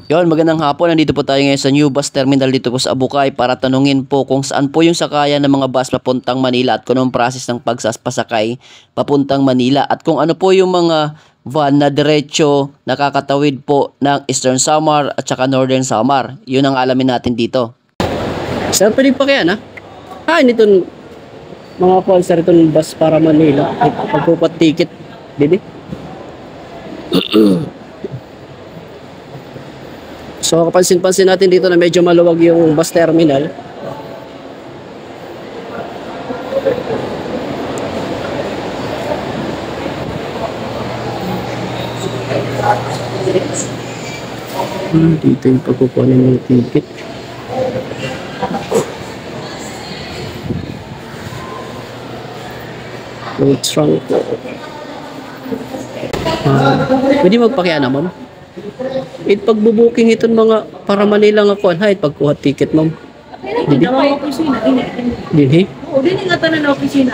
Yon, magandang hapon. Nandito po tayo ngayon sa New Bus Terminal dito po sa Abukay para tanungin po kung saan po yung sakayan ng mga bus papuntang Manila at kung anong process ng pagsasakay papuntang Manila at kung ano po yung mga van na diretso nakakatawid po ng Eastern Samar at saka Northern Samar. Yun ang alamin natin dito. Sir, pwede pa kaya na? Nito mga sponsor itong bus para Manila. Pagpupat ticket. Bibi? So kapansin-pansin natin dito na medyo maluwag yung bus terminal. Dito yung pagkukunin ng ticket. Yung trunk. Pwede magpakiya na, ma'am? Pagbubuking itong mga para Manila nga kuan hay pagkuha ticket, ma'am. Dili na opisina Dinhi? Oo, dili nga tanan na opisina.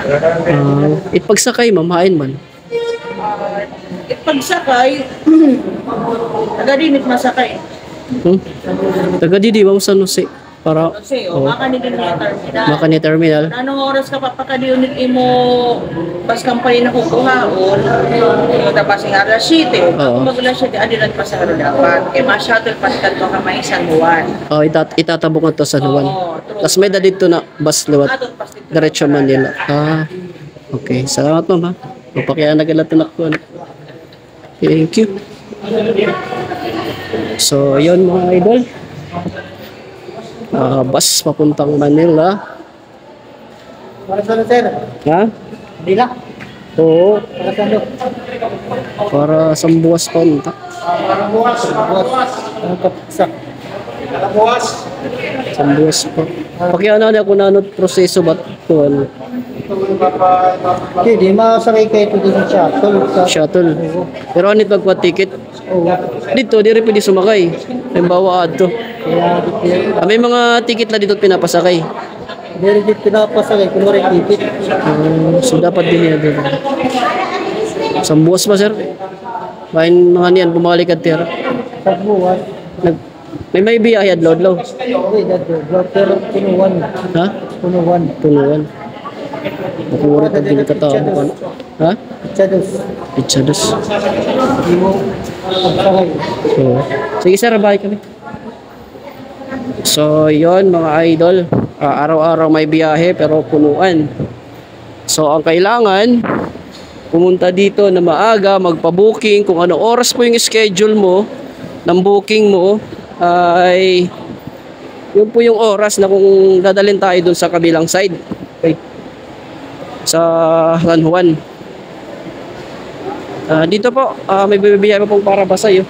Pagsakay, ma'am, hain man. Pagsakay, taga dinit masakay. Taga didi, ma'am, San Jose. Para, Kasi maka ni din nga terminal. maka ni terminal. Anong oras ka papakadiunit imo bus company na kukuha o tapos ng alas 7 Oo. kung mag-alas 7 adilan pa sa dapat kay ma-shuttle pa sa kanto ka may San Juan. Itatabok na to sa Juan. Oo, true. Tapos may dito na bus liwat. Adot pa dito. Diretso Manila. Okay. Salamat, ma'am, ha. Magpakiya na galatan ako. Thank you. So, yun mga idol. Bus papuntang Manila. Para saan, sir? Ha? Dila? Oo. Para saan, Dok? Para Sambuas punta. Para buwas. Buwas. Ang kapsak. Buwas. Sambuas pa. Pakiya na ako na ano proseso ba't ko ano? Hindi, masakay kayo ito din sa shuttle. Shuttle. Pero anit magpa ticket? Oo. Dito, di rin pwede sumakay. Halimbawa ato. Kaya, May mga ticket na dito pinapasakay. hindi din pinapasakay. Kung rin ticket. So dapat din yan dito. Sambuas ba, sir? Bain mga niyan, bumalik at tira. Sa buwas. May biyahe at load-low. Okay, pero punuan. Ha? Punuan. Tuluan. Makuri pag din katao mo ka. Ha? Chados. Pichados. Hindi mo pagsakay. So, sige sir, bye kami. So, yon mga idol. Araw-araw may biyahe pero punuan. So, ang kailangan, pumunta dito na maaga, magpa-booking. Kung ano oras po yung schedule mo, ng booking mo, ay yun po yung oras na kung dadalhin tayo dun sa kabilang side. Okay. Sa San Juan. Dito po, may bibigay pa pong para basay.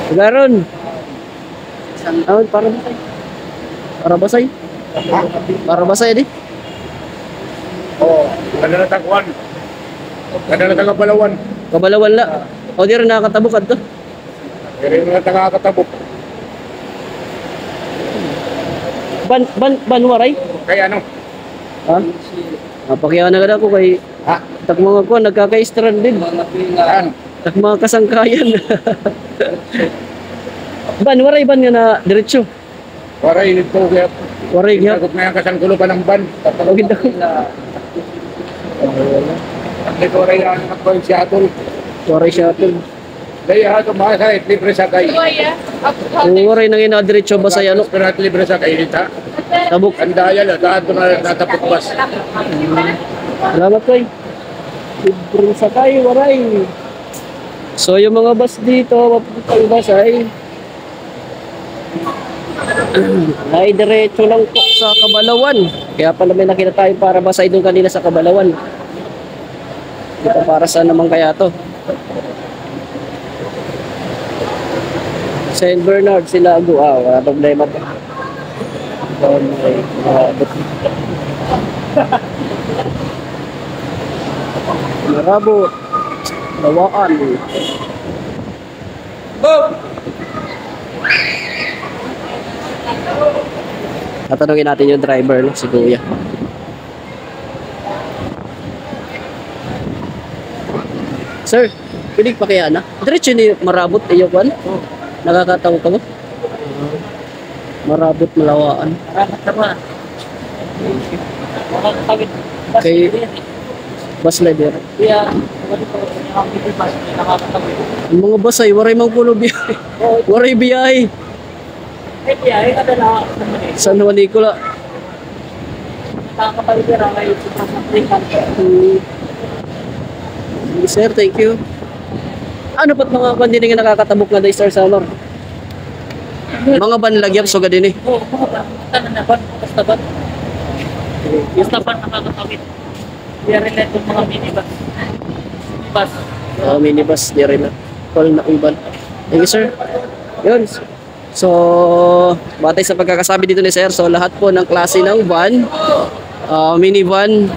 Garon. Para basay. Para basay. Para basay di. Oo, kada na takuan. Kada na taga-Balawan. Kabalawan la. O di rin nakakatabukad to. Kaya na taga-Katabok. Banwaray. Kaya ano? Ha? Pakiyaw na kada ko kay Ha? tak mga ko nagkaka-stranded. Saan? Tak mga kasangkayan. Banwaray ban nga na diretsyo. Para init ko kaya Waray nga. pinagod na yung kasangkulo pa ng ban. Tawagin daw. Ito rin yan ang ako yung Seattle. Waray shuttle. Daya ito makasahit, libre sa kay. Waray nang ina diretsyo ba sa ano? Pero at libre sa kay nita. Tabuk. Ang daya na, daan ito na natapok bas. Salamat kay. Libreng sakay, waray. So yung mga bus dito, papuntang basay. Ay diretso lang po sa Kabalawan. Kaya pala may nakita tayo para basay doon kanina sa Kabalawan. Dito para saan naman kaya to? Saint Bernard, Silago. Wala problema to. Marabo. Lawaan. Tatanungin natin yung driver, no? Si Kuya. Sir, pilig pa kaya na? Diretso ni marabot iyo kan? Nakakatawa ka mo? Marabot malawaan. Kay bus leader. Ang mga bus ay waray mang puno biyahe. Waray biyahe. San Juan Nicola. Sir, thank you. Ano pat mga bandini nga nakakatabok nga day Star Summer? Mga banlagyap so gadini. Oo, mga ba? Basta ba? Basta ba nakakatawid? Kaya rin itong mga minibus. Bus. Minibus di rin na. Call na uban. Thank you, sir. Yun. So, batay sa pagkakasabi dito ni sir, so lahat po ng klase ng van, minivan,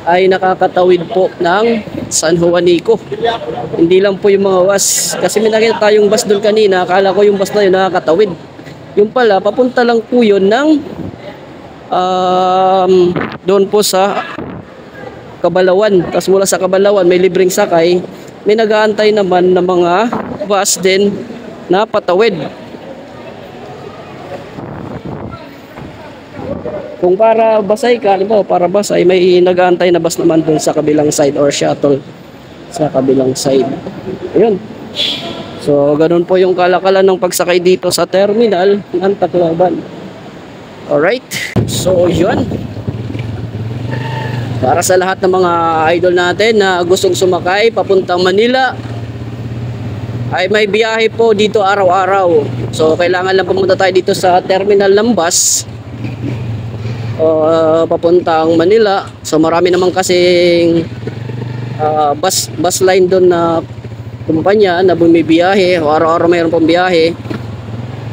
ay nakakatawid po ng San Juanico. Hindi lang po yung mga bus. Kasi may nakita tayong bus doon kanina, akala ko yung bus na yun nakakatawid. Yung pala, papunta lang po yun ng doon po sa Kabalawan. Tapos mula sa Kabalawan, may libreng sakay. May nag-aantay naman ng mga bus din na patawid. Kung para basay ka, halimbawa para basay, may nag-aantay na bus naman dun sa kabilang side or shuttle sa kabilang side. Ayun. So, ganun po yung kalakalan ng pagsakay dito sa terminal ng Tacloban. Alright. So, yun. Para sa lahat ng mga idol natin na gustong sumakay papuntang Manila, ay may biyahe po dito araw-araw. So, kailangan lang pumunta tayo dito sa terminal ng bus papuntang Manila. So marami naman kasing bus line doon na kumpanya na bumibiyahe o araw-araw mayroon pong biyahe.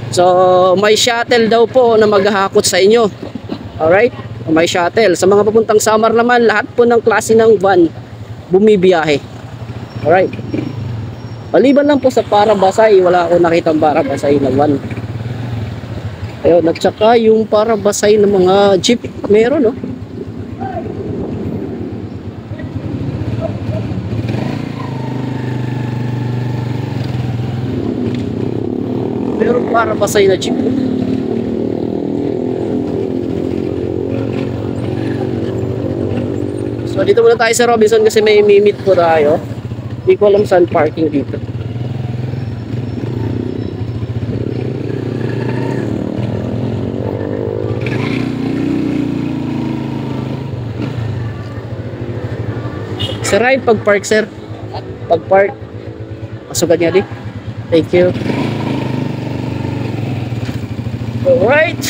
So may shuttle daw po na maghahakot sa inyo. Alright? May shuttle. Sa mga papuntang Samar naman, lahat po ng klase ng van bumibiyahe. Alright? Maliban lang po sa Parabasay, wala akong nakitang Parabasay na van. Ayun, at saka yung Parabasay ng mga jeep, meron, no? Meron Parabasay na jeep. So, dito muna tayo sa Robinson kasi may meet po tayo. Hindi ko alam saan parking dito. Sir, pag-park, sir. Pag-park. Masugan niya di. Thank you. Alright.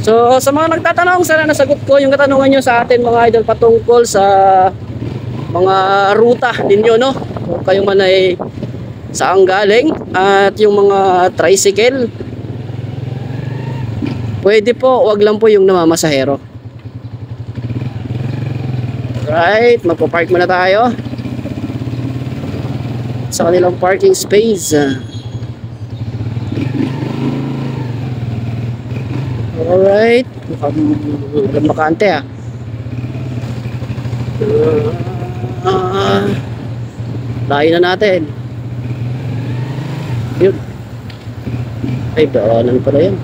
So, sa mga nagtatanong, sana nasagot ko yung katanungan nyo sa atin mga idol patungkol sa mga ruta ninyo, no? Kung kayo man ay saan galing at yung mga tricycle, pwede po, wag lang po yung namamasahero. Right, magpo-park muna tayo sa kanilang parking space. Alright, mukhang bakante ah. Layo na natin. Yun. Ay, daanan pala yan.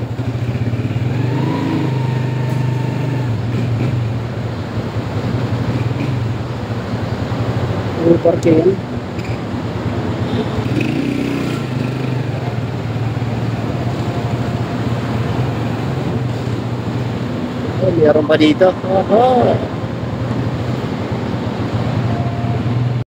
Parking. Oh, meron pa dito. Oh.